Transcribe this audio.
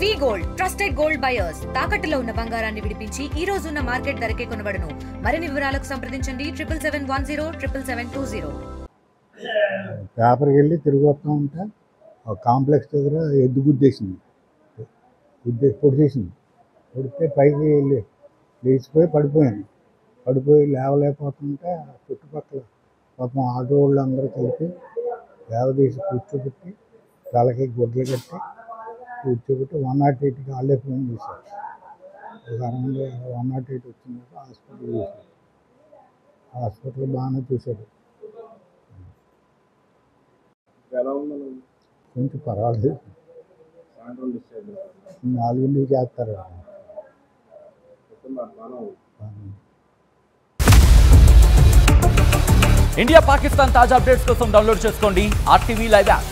వి gold trusted gold buyers తాకట్టులో ఉన్న బంగారాన్ని విడిపించి ఈ రోజు ఉన్న మార్కెట్ ధరకే కొనబడును. మరిన్ని వివరాలకు సంప్రదించండి 77107720. పేపర్కి వెళ్ళి తిరిగి వస్తూ ఉంటే కాంప్లెక్స్ దగ్గర ఎద్దు గుద్దేసింది. పొడిచేసింది. పొడితే పైకి వెళ్ళి లేచిపోయి పడిపోయి లేవలేకపోతుంటే చుట్టుపక్కల పాపం ఆటో వాళ్ళు అందరూ కలిపి లేవదీసి కూర్చోబెట్టి తలకి గుడ్లు కట్టి కూర్చోబెట్టి 108కి వాళ్ళే ఫోన్ చేశారు. ఒక అరౌండ్ 108 వచ్చిందాక హాస్పిటల్ చేశారు. హాస్పిటల్ బాగానే చూశారు. కొంచెం పర్వాలేదు. 4 చేస్తారు. ఇండియా పాకిస్తాన్ తాజా అప్డేట్స్ కోసం డౌన్లోడ్ చేసుకోండి RTV లైవ్ యాప్.